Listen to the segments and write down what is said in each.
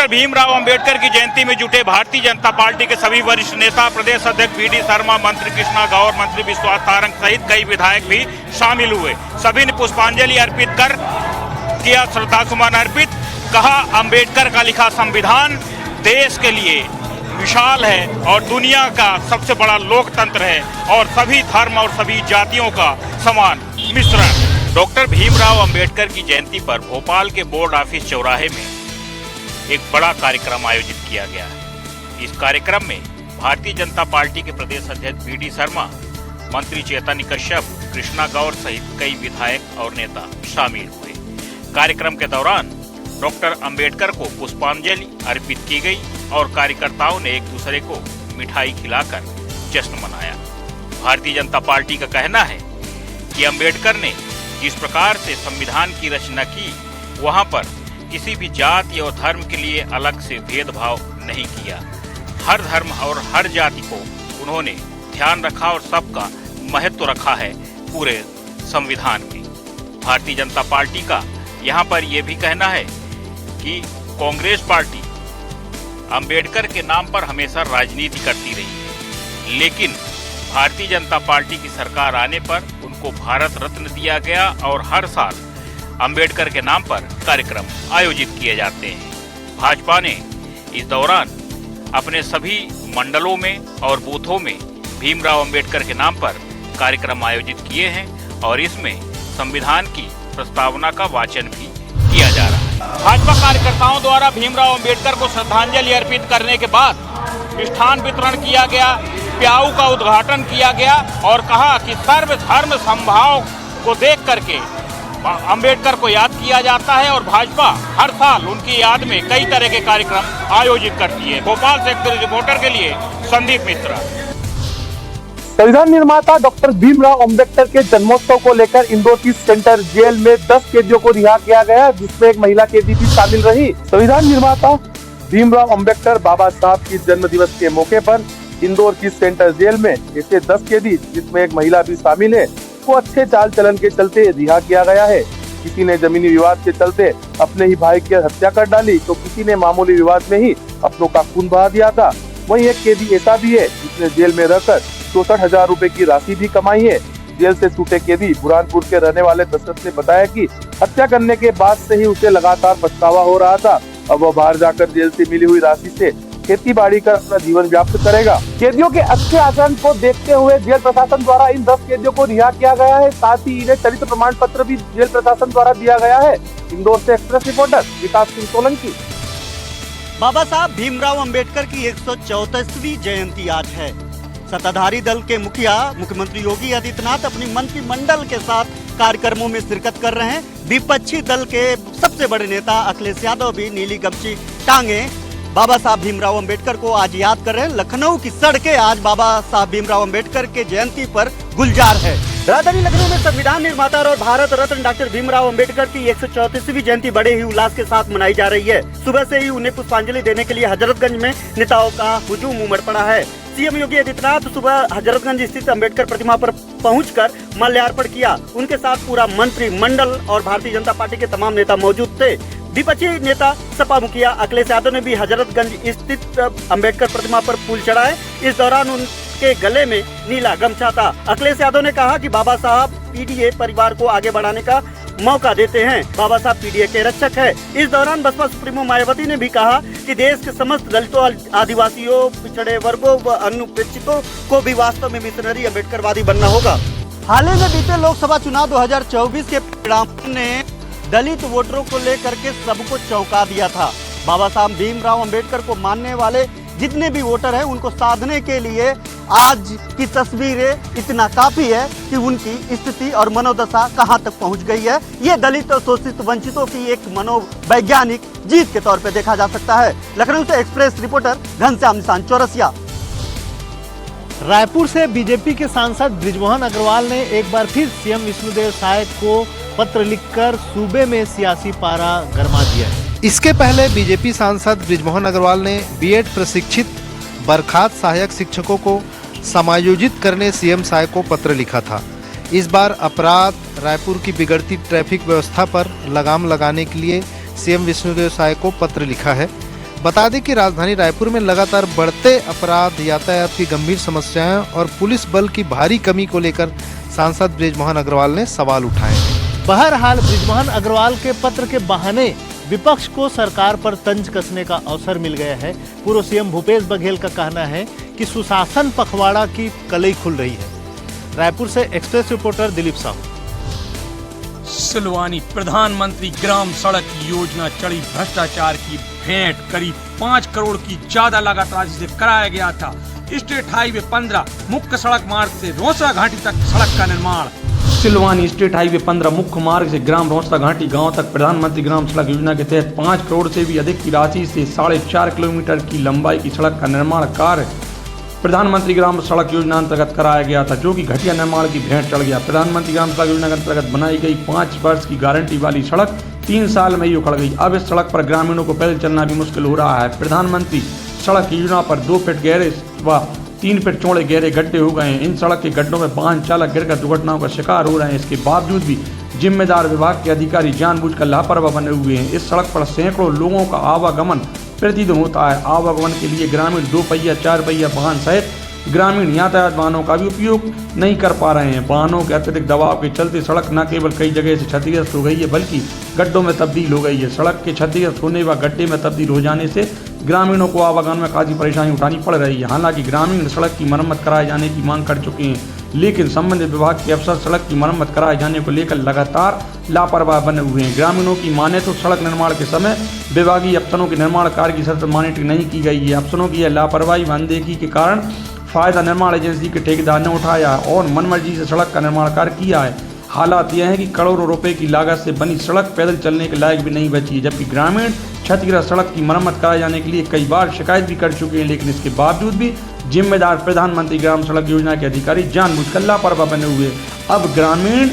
Doctor Bhimrao Ambedkar की जयंती में जुटे भारतीय जनता पार्टी के सभी वरिष्ठ नेता, प्रदेश अध्यक्ष वी.डी. शर्मा, मंत्री कृष्णा गौर, मंत्री विश्वास सारंग सहित कई विधायक भी शामिल हुए। सभी ने पुष्पांजलि अर्पित कर किया श्रद्धा सुमन अर्पित। कहा, अंबेडकर का लिखा संविधान देश के लिए विशाल है और दुनिया का सबसे बड़ा लोकतंत्र है और सभी धर्म और सभी जातियों का समान मिश्रण। डॉक्टर भीमराव अंबेडकर की जयंती पर भोपाल के बोर्ड ऑफिस चौराहे में एक बड़ा कार्यक्रम आयोजित किया गया है। इस कार्यक्रम में भारतीय जनता पार्टी के प्रदेश अध्यक्ष वी.डी. शर्मा, मंत्री चैतन्य कश्यप, कृष्णा गौर सहित कई विधायक और नेता शामिल हुए। कार्यक्रम के दौरान डॉक्टर अंबेडकर को पुष्पांजलि अर्पित की गई और कार्यकर्ताओं ने एक दूसरे को मिठाई खिलाकर जश्न मनाया। भारतीय जनता पार्टी का कहना है कि अंबेडकर ने जिस प्रकार से संविधान की रचना की, वहां पर किसी भी जाति और धर्म के लिए अलग से भेदभाव नहीं किया। हर धर्म और हर जाति को उन्होंने ध्यान रखा और सबका महत्व रखा है पूरे संविधान में। भारतीय जनता पार्टी का यहाँ पर यह भी कहना है कि कांग्रेस पार्टी अंबेडकर के नाम पर हमेशा राजनीति करती रही है, लेकिन भारतीय जनता पार्टी की सरकार आने पर उनको भारत रत्न दिया गया और हर साल अंबेडकर के नाम पर कार्यक्रम आयोजित किए जाते हैं। भाजपा ने इस दौरान अपने सभी मंडलों में और बूथों में भीमराव अंबेडकर के नाम पर कार्यक्रम आयोजित किए हैं और इसमें संविधान की प्रस्तावना का वाचन भी किया जा रहा है। भाजपा कार्यकर्ताओं द्वारा भीमराव अंबेडकर को श्रद्धांजलि अर्पित करने के बाद मिष्ठान वितरण किया गया, प्याऊ का उद्घाटन किया गया और कहा कि सर्वधर्म समभाव को देख करके अंबेडकर को याद किया जाता है और भाजपा हर साल उनकी याद में कई तरह के कार्यक्रम आयोजित करती है। भोपाल से रिपोर्टर के लिए संदीप मिश्रा। संविधान निर्माता डॉक्टर भीमराव अंबेडकर के जन्मोत्सव को लेकर इंदौर की सेंट्रल जेल में 10 कैदियों को रिहा किया गया, जिसमें एक महिला कैदी भी शामिल रही। संविधान निर्माता भीमराव अंबेडकर बाबा साहब की जन्म दिवस के मौके पर इंदौर की सेंट्रल जेल में ऐसे 10 कैदी, जिसमें एक महिला भी शामिल है, को अच्छे चाल चलन के चलते रिहा किया गया है। किसी ने जमीनी विवाद के चलते अपने ही भाई की हत्या कर डाली, तो किसी ने मामूली विवाद में ही अपनों का खून बहा दिया था। वहीं एक कैदी ऐसा भी है जिसने जेल में रहकर 64,000 रुपए की राशि भी कमाई है। जेल से छूटे कैदी बुरहानपुर के रहने वाले दशरथ ने बताया कि हत्या करने के बाद से ही उसे लगातार पछतावा हो रहा था। अब वो बाहर जाकर जेल से मिली हुई राशि से खेती बाड़ी कर अपना जीवन व्याप्त करेगा। कैदियों के अच्छे आचरण को देखते हुए जेल प्रशासन द्वारा इन 10 कैदियों को रिहा किया गया है। साथ ही इन्हें चरित्र प्रमाण पत्र भी जेल प्रशासन द्वारा दिया गया है। इंदौर से एक्सप्रेस रिपोर्टर विकास सिंह सोलंकी। बाबा साहब भीमराव अंबेडकर की 134वीं जयंती आज है। सत्ताधारी दल के मुखिया मुख्यमंत्री योगी आदित्यनाथ अपनी मंत्रिमंडल के साथ कार्यक्रमों में शिरकत कर रहे हैं। विपक्षी दल के सबसे बड़े नेता अखिलेश यादव भी नीली गमछी टांगे बाबा साहब भीमराव अंबेडकर को आज याद कर रहे हैं। लखनऊ की सड़कें आज बाबा साहब भीमराव अंबेडकर के जयंती पर गुलजार है। राजधानी लखनऊ में संविधान निर्माता और भारत रत्न डॉक्टर भीमराव अंबेडकर की 134वीं जयंती बड़े ही उल्लास के साथ मनाई जा रही है। सुबह से ही उन्हें पुष्पांजलि देने के लिए हजरतगंज में नेताओं का हुजूम उमड़ पड़ा है। सीएम योगी आदित्यनाथ सुबह हजरतगंज स्थित अंबेडकर प्रतिमा पर पहुंचकर माल्यार्पण किया। उनके साथ पूरा मंत्रिमंडल और भारतीय जनता पार्टी के तमाम नेता मौजूद थे। विपक्षी नेता सपा मुखिया अखिलेश यादव ने भी हजरतगंज स्थित अंबेडकर प्रतिमा पर फूल चढ़ाए। इस दौरान उनके गले में नीला गमछा था। अखिलेश यादव ने कहा कि बाबा साहब पीडीए परिवार को आगे बढ़ाने का मौका देते हैं। बाबा साहब पीडीए के रक्षक है। इस दौरान बसपा सुप्रीमो मायावती ने भी कहा कि देश के समस्त दलितों, आदिवासियों, पिछड़े वर्गों व अनुपेक्षितों को भी वास्तव में मिशनरी अम्बेडकरवादी बनना होगा। हाल ही में बीते लोकसभा चुनाव 2024 के परिणाम ने दलित वोटरों को लेकर के सबको चौंका दिया था। बाबा साहब भीमराव अंबेडकर को मानने वाले जितने भी वोटर हैं, उनको साधने के लिए आज की तस्वीरें इतना काफी है कि उनकी स्थिति और मनोदशा कहां तक पहुंच गई है। ये दलित और शोषित वंचितों की एक मनोवैज्ञानिक जीत के तौर पे देखा जा सकता है। लखनऊ से एक्सप्रेस रिपोर्टर घनश्याम निशान चौरसिया। रायपुर से बीजेपी के सांसद बृजमोहन अग्रवाल ने एक बार फिर सीएम विष्णुदेव साय को पत्र लिखकर सूबे में सियासी पारा गरमा दिया है। इसके पहले बीजेपी सांसद बृजमोहन अग्रवाल ने बीएड प्रशिक्षित बर्खास्त सहायक शिक्षकों को समायोजित करने सीएम साय को पत्र लिखा था। इस बार अपराध, रायपुर की बिगड़ती ट्रैफिक व्यवस्था पर लगाम लगाने के लिए सीएम विष्णुदेव साय को पत्र लिखा है। बता दें कि राजधानी रायपुर में लगातार बढ़ते अपराध, यातायात की गंभीर समस्याएं और पुलिस बल की भारी कमी को लेकर सांसद बृजमोहन अग्रवाल ने सवाल उठाए हैं। बहरहाल बृजमोहन अग्रवाल के पत्र के बहाने विपक्ष को सरकार पर तंज कसने का अवसर मिल गया है। पूर्व सीएम भूपेश बघेल का कहना है कि सुशासन पखवाड़ा की कलई खुल रही है। रायपुर से एक्सप्रेस रिपोर्टर दिलीप साहू। सिलवानी प्रधानमंत्री ग्राम सड़क योजना चढ़ी भ्रष्टाचार की भेंट। करीब 5 करोड़ की ज्यादा लागत राशि से कराया गया था स्टेट हाईवे 15 मुख्य सड़क मार्ग से रोसड़ा घाटी तक सड़क का निर्माण। सिलवानी स्टेट हाईवे 15 मुख्य मार्ग से ग्राम रोसड़ा घाटी गांव तक प्रधानमंत्री ग्राम सड़क योजना के तहत 5 करोड़ से भी अधिक की राशि से 4.5 किलोमीटर की लंबाई की सड़क का निर्माण कार्य प्रधानमंत्री ग्राम सड़क योजना अंतर्गत कराया गया था, जो कि घटिया निर्माण की भेंट चढ़ गया। प्रधानमंत्री ग्राम सड़क योजना के अंतर्गत बनाई गई 5 वर्ष की गारंटी वाली सड़क 3 साल में ही उखड़ गई। अब इस सड़क पर ग्रामीणों को पैदल चलना भी मुश्किल हो रहा है। प्रधानमंत्री सड़क योजना पर 2 फीट गहरे व 3 फीट चौड़े गहरे गड्ढे हो गए हैं। इन सड़क के गड्ढों में वाहन चालक गिरकर दुर्घटनाओं का शिकार हो रहे हैं। इसके बावजूद भी जिम्मेदार विभाग के अधिकारी जानबूझकर लापरवाह बने हुए हैं। इस सड़क पर सैकड़ों लोगों का आवागमन प्रतिदिन होता है। आवागमन के लिए ग्रामीण 2 पहिया 4 पहिया वाहन सहित ग्रामीण यातायात वाहनों का भी उपयोग नहीं कर पा रहे हैं। वाहनों के अत्यधिक दबाव के चलते सड़क न केवल कई जगह से क्षतिग्रस्त हो गई है, बल्कि गड्ढों में तब्दील हो गई है। सड़क के क्षतिग्रस्त होने व गड्ढे में तब्दील हो जाने से ग्रामीणों को आवागमन में काफी परेशानी उठानी पड़ रही है। हालांकि ग्रामीण सड़क की मरम्मत कराए जाने की मांग कर चुके हैं, लेकिन संबंधित विभाग के अफसर सड़क की मरम्मत कराए जाने को लेकर लगातार लापरवाह बने हुए हैं। ग्रामीणों की माने तो सड़क निर्माण के समय विभागीय अफसरों के निर्माण कार्य की सतत मॉनिटरिंग नहीं की गई है। अफसरों की यह लापरवाही व अनदेखी के कारण फायदा निर्माण एजेंसी के ठेकेदार ने उठाया और मनमर्जी से सड़क का निर्माण कार्य किया है। हालात यह है कि करोड़ों रुपए की लागत से बनी सड़क पैदल चलने के लायक भी नहीं बची है, जबकि ग्रामीण क्षतिग्रस्त सड़क की मरम्मत कराए जाने के लिए कई बार शिकायत भी कर चुके हैं, लेकिन इसके बावजूद भी जिम्मेदार प्रधानमंत्री ग्राम सड़क योजना के अधिकारी जानबूझकर लापरवाह बने हुए। अब ग्रामीण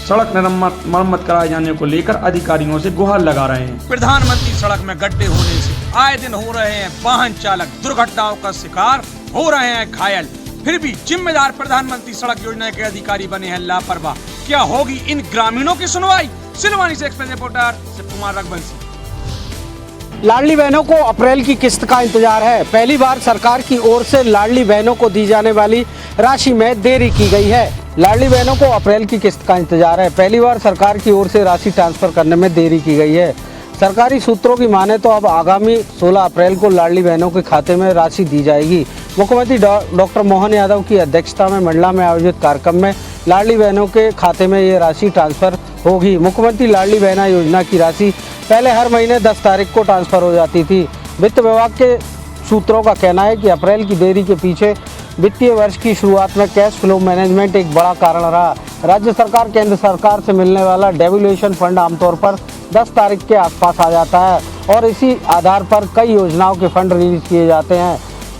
सड़क मरम्मत कराए जाने को लेकर अधिकारियों से गुहार लगा रहे हैं। प्रधानमंत्री सड़क में गड्ढे होने से आए दिन हो रहे हैं वाहन चालक दुर्घटनाओं का शिकार, हो रहे हैं घायल। फिर भी जिम्मेदार प्रधानमंत्री सड़क योजना के अधिकारी बने हैं लापरवाह। क्या होगी इन ग्रामीणों की सुनवाई? सिलवानी से एक्सप्रेस रिपोर्टर शिव कुमार रघुवंशी। लाडली बहनों को अप्रैल की किस्त का इंतजार है। पहली बार सरकार की ओर से लाडली बहनों को दी जाने वाली राशि में देरी की गई है। लाडली बहनों को अप्रैल की किस्त का इंतजार है। पहली बार सरकार की ओर से राशि ट्रांसफर करने में देरी की गई है। सरकारी सूत्रों की माने तो अब आगामी 16 अप्रैल को लाडली बहनों के खाते में राशि दी जाएगी। मुख्यमंत्री डॉक्टर मोहन यादव की अध्यक्षता में मंडला में आयोजित कार्यक्रम में लाडली बहनों के खाते में ये राशि ट्रांसफर होगी। मुख्यमंत्री लाडली बहना योजना की राशि पहले हर महीने 10 तारीख को ट्रांसफर हो जाती थी। वित्त विभाग के सूत्रों का कहना है कि अप्रैल की देरी के पीछे वित्तीय वर्ष की शुरुआत में कैश फ्लो मैनेजमेंट एक बड़ा कारण रहा। राज्य सरकार केंद्र सरकार से मिलने वाला डेवल्यूशन फंड आमतौर पर 10 तारीख के आसपास आ जाता है और इसी आधार पर कई योजनाओं के फंड रिलीज किए जाते हैं।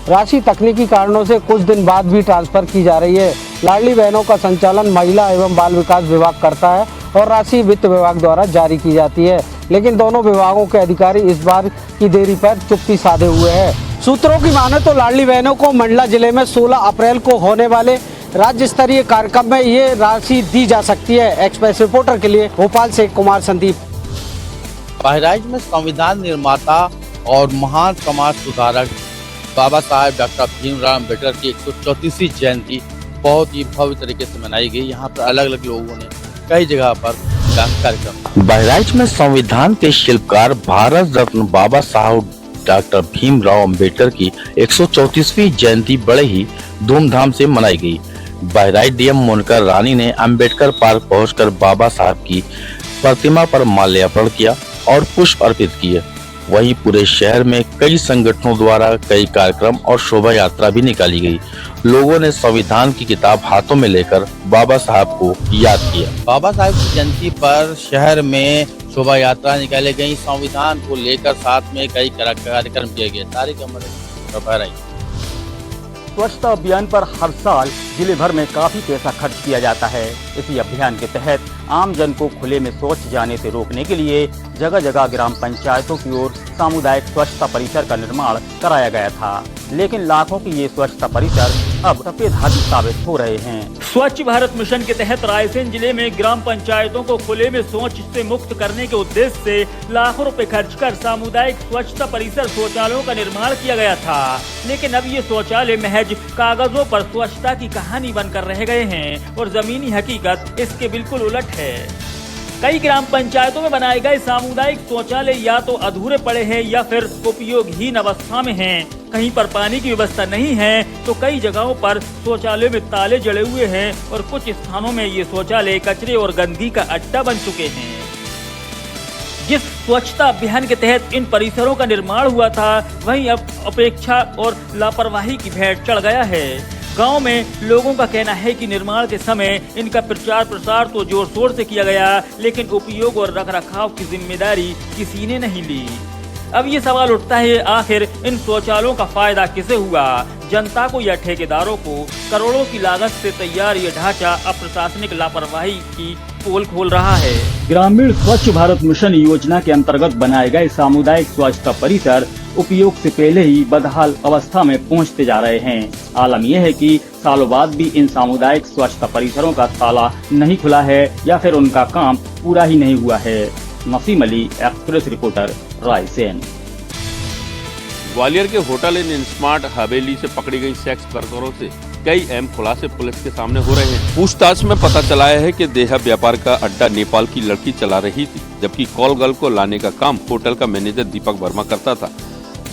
राशि तकनीकी कारणों से कुछ दिन बाद भी ट्रांसफर की जा रही है। लाडली बहनों का संचालन महिला एवं बाल विकास विभाग करता है और राशि वित्त विभाग द्वारा जारी की जाती है, लेकिन दोनों विभागों के अधिकारी इस बार की देरी पर चुप्पी साधे हुए हैं। सूत्रों की माने तो लाडली बहनों को मंडला जिले में 16 अप्रैल को होने वाले राज्य स्तरीय कार्यक्रम में ये राशि दी जा सकती है। एक्सप्रेस रिपोर्टर के लिए भोपाल से कुमार संदीप। बहराइच में संविधान निर्माता और महान समाज सुधारक बाबा साहेब डॉक्टर भीमराव अम्बेडकर की 134वीं जयंती बहुत ही भव्य तरीके से मनाई गई। यहाँ पर अलग अलग लोगों ने कई जगह पर कार्यक्रम। बहराइच में संविधान के शिल्पकार भारत रत्न बाबा साहब डॉक्टर भीमराव अम्बेडकर की 134वीं जयंती बड़े ही धूमधाम से मनाई गई। बहराइच डीएम मोनिका रानी ने अम्बेडकर पार्क पहुंचकर बाबा साहब की प्रतिमा पर माल्यार्पण किया और पुष्प अर्पित किए। वहीं पूरे शहर में कई संगठनों द्वारा कई कार्यक्रम और शोभा यात्रा भी निकाली गई। लोगों ने संविधान की किताब हाथों में लेकर बाबा साहब को याद किया। बाबा साहब की जयंती पर शहर में शोभा यात्रा निकाली गई। संविधान को लेकर साथ में कई कार्यक्रम किए गए। तारीख बहराइच स्वच्छता अभियान पर हर साल जिले भर में काफी पैसा खर्च किया जाता है। इसी अभियान के तहत आम जन को खुले में शौच जाने से रोकने के लिए जगह जगह ग्राम पंचायतों की ओर सामुदायिक स्वच्छता परिसर का निर्माण कराया गया था, लेकिन लाखों की ये स्वच्छता परिसर अब सफेद हाथी साबित हो रहे हैं। स्वच्छ भारत मिशन के तहत रायसेन जिले में ग्राम पंचायतों को खुले में शौच से मुक्त करने के उद्देश्य से लाखों रुपए खर्च कर सामुदायिक स्वच्छता परिसर शौचालयों का निर्माण किया गया था, लेकिन अब ये शौचालय महज कागजों पर स्वच्छता की कहानी बनकर रह गए हैं और जमीनी हकीकत इसके बिल्कुल उलट है। कई ग्राम पंचायतों में बनाए गए सामुदायिक शौचालय या तो अधूरे पड़े हैं या फिर उपयोगहीन अवस्था में हैं। कहीं पर पानी की व्यवस्था नहीं है तो कई जगहों पर शौचालय में ताले जड़े हुए हैं और कुछ स्थानों में ये शौचालय कचरे और गंदगी का अड्डा बन चुके हैं। जिस स्वच्छता अभियान के तहत इन परिसरों का निर्माण हुआ था, वहीं अब अपेक्षा और लापरवाही की भेंट चढ़ गया है। गांव में लोगों का कहना है कि निर्माण के समय इनका प्रचार प्रसार तो जोर शोर से किया गया, लेकिन उपयोग और रखरखाव की जिम्मेदारी किसी ने नहीं ली। अब ये सवाल उठता है, आखिर इन शौचालयों का फायदा किसे हुआ, जनता को या ठेकेदारों को? करोड़ों की लागत से तैयार ये ढांचा अप्रशासनिक लापरवाही की पोल खोल रहा है। ग्रामीण स्वच्छ भारत मिशन योजना के अंतर्गत बनाए गए सामुदायिक स्वच्छता परिसर उपयोग से पहले ही बदहाल अवस्था में पहुंचते जा रहे हैं। आलम यह है कि सालों बाद भी इन सामुदायिक स्वच्छता परिसरों का ताला नहीं खुला है या फिर उनका काम पूरा ही नहीं हुआ है। Naseem Ali, express reporter, Raisen. ग्वालियर के होटल इन स्मार्ट हवेली से पकड़ी गई सेक्स वर्करों से कई अहम खुलासे पुलिस के सामने हो रहे हैं। पूछताछ में पता चला है कि देह व्यापार का अड्डा नेपाल की लड़की चला रही थी, जबकि कॉल गर्ल को लाने का काम होटल का मैनेजर दीपक वर्मा करता था।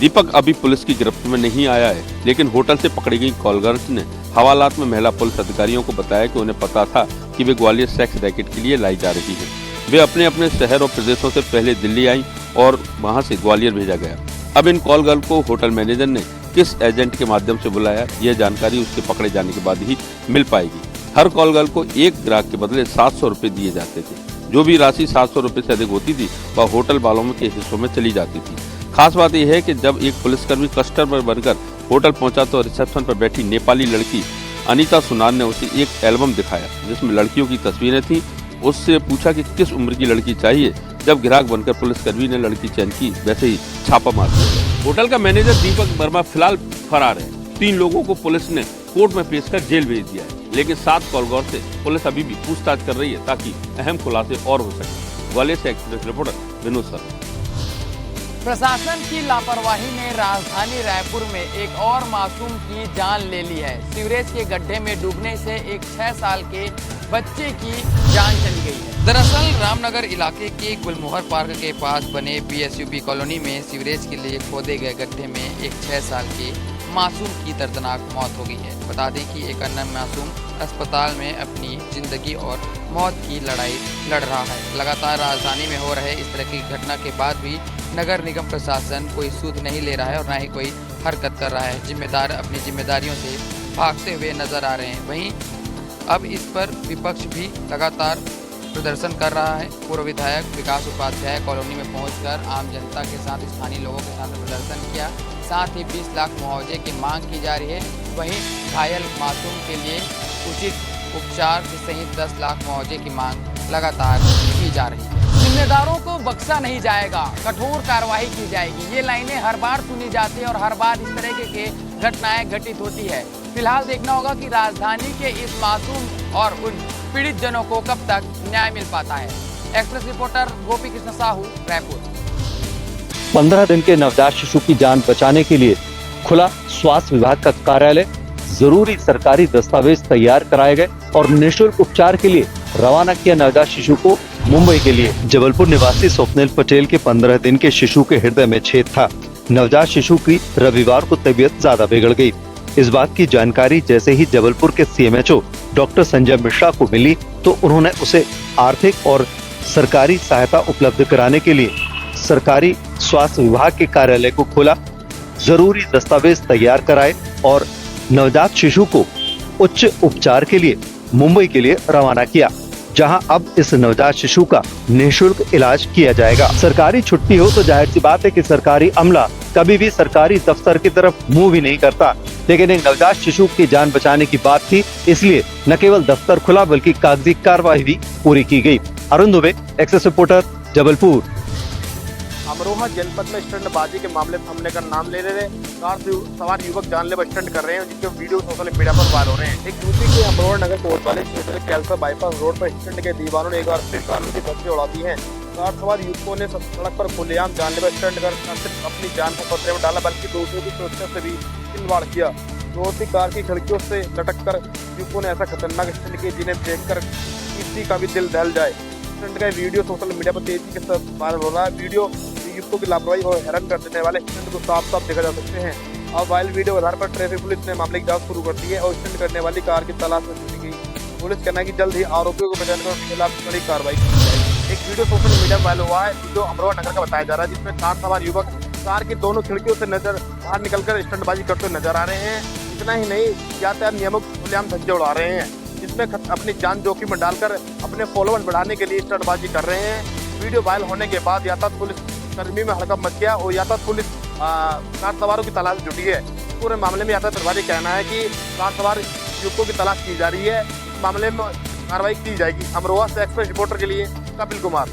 दीपक अभी पुलिस की गिरफ्त में नहीं आया है, लेकिन होटल से पकड़ी गई कॉल गर्ल्स ने हवालात में महिला पुलिस अधिकारियों को बताया कि उन्हें पता था कि वे ग्वालियर सेक्स रैकेट के लिए लाई जा रही है। वे अपने अपने शहर और प्रदेशों से पहले दिल्ली आई और वहां से ग्वालियर भेजा गया। अब इन कॉल गर्ल को होटल मैनेजर ने किस एजेंट के माध्यम से बुलाया, यह जानकारी उसके पकड़े जाने के बाद ही मिल पाएगी। हर कॉल गर्ल को एक ग्राहक के बदले 700 रुपए दिए जाते थे। जो भी राशि 700 रुपए से अधिक होती थी वह होटल वालों के हिस्सों में चली जाती थी। खास बात यह है कि जब एक पुलिसकर्मी कस्टमर बनकर होटल पहुंचा तो रिसेप्शन पर बैठी नेपाली लड़की अनीता सुनार ने उसे एक एल्बम दिखाया जिसमें लड़कियों की तस्वीरें थी। उससे पूछा कि किस उम्र की लड़की चाहिए। जब ग्राहक बनकर पुलिसकर्मी ने लड़की चयन की, वैसे ही छापा मार दिया। होटल का मैनेजर दीपक वर्मा फिलहाल फरार है। 3 लोगों को पुलिस ने कोर्ट में पेश कर जेल भेज दिया है, लेकिन 7 कॉल गर्ल से पुलिस अभी भी पूछताछ कर रही है ताकि अहम खुलासे और हो सके। ग्वालियर से एक्सप्रेस रिपोर्टर विनोद सर। प्रशासन की लापरवाही ने राजधानी रायपुर में एक और मासूम की जान ले ली है। सीवरेज के गड्ढे में डूबने से एक 6 साल के बच्चे की जान चली गई है। दरअसल रामनगर इलाके के गुलमोहर पार्क के पास बने PSUB कॉलोनी में सीवरेज के लिए खोदे गए गड्ढे में एक 6 साल के मासूम की दर्दनाक मौत हो गई है। बता दें कि एक अन्य मासूम अस्पताल में अपनी जिंदगी और मौत की लड़ाई लड़ रहा है। लगातार राजधानी में हो रहे इस तरह की घटना के बाद भी नगर निगम प्रशासन कोई सूद नहीं ले रहा है और न ही कोई हरकत कर रहा है। जिम्मेदार अपनी जिम्मेदारियों से भागते हुए नजर आ रहे हैं। वहीं अब इस पर विपक्ष भी लगातार प्रदर्शन कर रहा है। पूर्व विधायक विकास उपाध्याय कॉलोनी में पहुंचकर आम जनता के साथ स्थानीय लोगों के साथ प्रदर्शन किया। साथ ही 20 लाख मुआवजे की मांग की जा रही है। वहीं घायल मासूम के लिए उचित उपचार सहित 10 लाख मुआवजे की मांग लगातार की जा रही है। जिम्मेदारों को बख्शा नहीं जाएगा, कठोर कार्रवाई की जाएगी। ये लाइनें हर बार सुनी जाती है और हर बार इस तरह के घटनाएं घटित होती है। फिलहाल देखना होगा कि राजधानी के इस मासूम और उन पीड़ित जनों को कब तक न्याय मिल पाता है। Express reporter Gopi Krishna Sahu, Raipur. 15 दिन के नवजात शिशु की जान बचाने के लिए खुला स्वास्थ्य विभाग का कार्यालय। जरूरी सरकारी दस्तावेज तैयार कराए गए और निःशुल्क उपचार के लिए रवाना किया नवजात शिशु को मुंबई के लिए। जबलपुर निवासी स्वप्निल पटेल के 15 दिन के शिशु के हृदय में छेद था। नवजात शिशु की रविवार को तबीयत ज्यादा बिगड़ गई। इस बात की जानकारी जैसे ही जबलपुर के CMHO डॉक्टर संजय मिश्रा को मिली तो उन्होंने उसे आर्थिक और सरकारी सहायता उपलब्ध कराने के लिए सरकारी स्वास्थ्य विभाग के कार्यालय को खोला, जरूरी दस्तावेज तैयार कराए और नवजात शिशु को उच्च उपचार के लिए मुंबई के लिए रवाना किया, जहां अब इस नवजात शिशु का निःशुल्क इलाज किया जाएगा। सरकारी छुट्टी हो तो जाहिर सी बात है कि सरकारी अमला कभी भी सरकारी दफ्तर की तरफ मुंह भी नहीं करता। लेकिन एक नवजात शिशु की जान बचाने की बात थी, इसलिए न केवल दफ्तर खुला बल्कि कागजी कार्रवाई भी पूरी की गई। अरुण दुबे, एक्सेस रिपोर्टर, जबलपुर। अमरोहा जनपद में स्टंटबाजी के मामले में हमले का नाम ले रहे कार सवार युवक जानलेवा स्टंट कर रहे हैं, जिसके वीडियो सोशल मीडिया पर वायरल हो रहे हैं। एक दूसरे के अमरोहा नगर कोतवाली क्षेत्र के कैलसा बाईपास रोड पर स्टंट के दीवानों ने एक बार फिर कानून की धज्जियां उड़ा दी हैं। कार सवार युवकों ने सड़क पर खुलेआम जानलेवा स्टंट कर न सिर्फ अपनी जान को खतरे में डाला बल्कि दूसरों की सुरक्षा से भी खिलवाड़ किया। दोस्ती कार की खिड़कियों से लटक कर युवकों ने ऐसा खतरनाक स्टंट किया जिन्हें देखकर किसी का भी दिल दहल जाए। स्टंट का वीडियो सोशल मीडिया पर तेजी के साथ वायरल हो रहा है। वीडियो युवकों की लापरवाही और हैरान कर देने वाले स्टंट को साफ साफ देखा जा सकते हैं। अब वायरल वीडियो के आधार पर ट्रैफिक पुलिस ने मामले की जांच शुरू कर दी है और स्टंट करने वाली कार की तलाश में जुटी गई। पुलिस कहना है कि जल्द ही आरोपियों को पहचान कर उनके खिलाफ कड़ी कार्रवाई की जाएगी। एक वीडियो सोशल मीडिया पर वायरल हुआ है, वीडियो अमरोहा नगर का बताया जा रहा है, जिसमें कार सवार युवक कार की दोनों खिड़कियों से बाहर निकलकर स्टंटबाजी करते हुए नजर आ रहे हैं। इतना ही नहीं, यातायात नियमों को खुलेआम धज्जियां उड़ा रहे हैं, जिसमें अपनी जान जोखिम में डालकर अपने फॉलोअर्स बढ़ाने के लिए स्टंटबाजी कर रहे हैं। वीडियो वायरल होने के बाद यातायात पुलिस कर्मी में हड़कंप मच गया और यातायात पुलिस कार सवारों की तलाश जुटी है। पूरे मामले में यातायात प्रभारी कहना है कि कार सवार युवकों की तलाश की जा रही है, इस मामले में कार्रवाई की जाएगी। अमरोहा से एक्सप्रेस रिपोर्टर के लिए कपिल कुमार।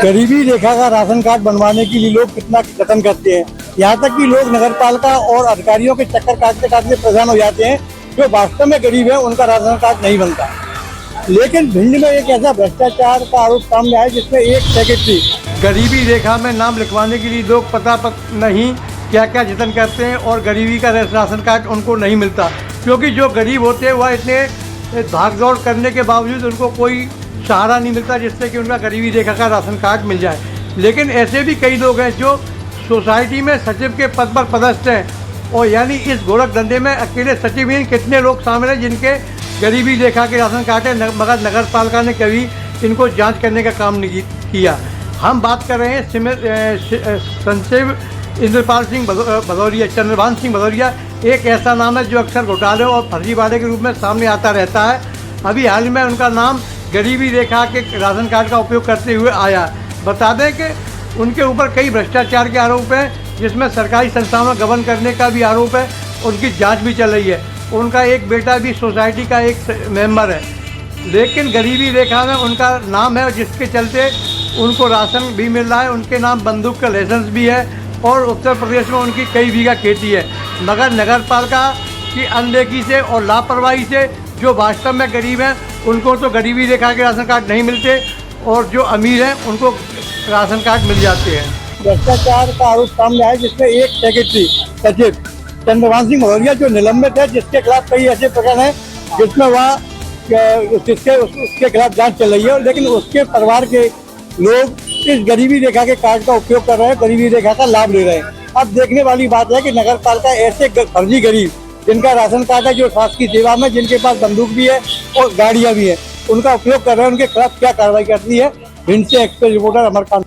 गरीबी रेखा का राशन कार्ड बनवाने के लिए लोग कितना जतन करते हैं, यहाँ तक कि लोग नगर पालिका और अधिकारियों के चक्कर काटते काटते परेशान हो जाते हैं। जो वास्तव में गरीब है उनका राशन कार्ड नहीं बनता। लेकिन भिंड में एक ऐसा भ्रष्टाचार का आरोप सामने आया जिसमें एक सेक्रेटरी गरीबी रेखा में नाम लिखवाने के लिए लोग पता नहीं क्या क्या जतन करते हैं और गरीबी का राशन कार्ड उनको नहीं मिलता, क्योंकि जो गरीब होते हैं वह इतने भाग दौड़ करने के बावजूद उनको कोई सहारा नहीं मिलता जिससे कि उनका गरीबी रेखा का राशन कार्ड मिल जाए। लेकिन ऐसे भी कई लोग हैं जो सोसाइटी में सचिव के पद पर पदस्थ हैं और यानी इस गोरख धंधे में अकेले सचिव ही कितने लोग शामिल हैं जिनके गरीबी रेखा के राशन कार्ड है, मगर नगर पालिका ने कभी इनको जांच करने का काम नहीं किया। हम बात कर रहे हैं संचिव इंद्रपाल सिंह भदौरिया, चंद्रभान सिंह भदौरिया एक ऐसा नाम है जो अक्सर घोटाले और फर्जीवाड़े के रूप में सामने आता रहता है। अभी हाल में उनका नाम गरीबी रेखा के राशन कार्ड का उपयोग करते हुए आया। बता दें कि उनके ऊपर कई भ्रष्टाचार के आरोप हैं, जिसमें सरकारी संस्थाओं में गबन करने का भी आरोप है, उनकी जांच भी चल रही है। उनका एक बेटा भी सोसाइटी का एक मेंबर है, लेकिन गरीबी रेखा में उनका नाम है जिसके चलते उनको राशन भी मिल रहा है, उनके नाम बंदूक का लाइसेंस भी है और उत्तर प्रदेश में उनकी कई बीघा खेती है। मगर नगर पालिका की अनदेखी से और लापरवाही से जो वास्तव में गरीब हैं उनको तो गरीबी रेखा के राशन कार्ड नहीं मिलते और जो अमीर हैं उनको राशन कार्ड मिल जाते हैं। भ्रष्टाचार का आरोप सामने आया जिसमें एक सेक्रेटरी सचिव चंद्रभान सिंह भदौरिया जो निलंबित है, जिसके खिलाफ कई ऐसे प्रकरण हैं जिसमें उसके खिलाफ जांच चल रही है, लेकिन उसके परिवार के लोग इस गरीबी रेखा के कार्ड का उपयोग कर रहे हैं, गरीबी रेखा का लाभ ले रहे हैं। अब देखने वाली बात है कि नगर पालिका ऐसे फर्जी गरीब जिनका राशन कार्ड है, जो स्वास्थ्य की सेवा में जिनके पास बंदूक भी है और गाड़ियां भी है, उनका उपयोग कर रहे हैं, उनके खिलाफ क्या कार्रवाई करती है। भिंड से एक्सप्रेस रिपोर्टर अमरकांत।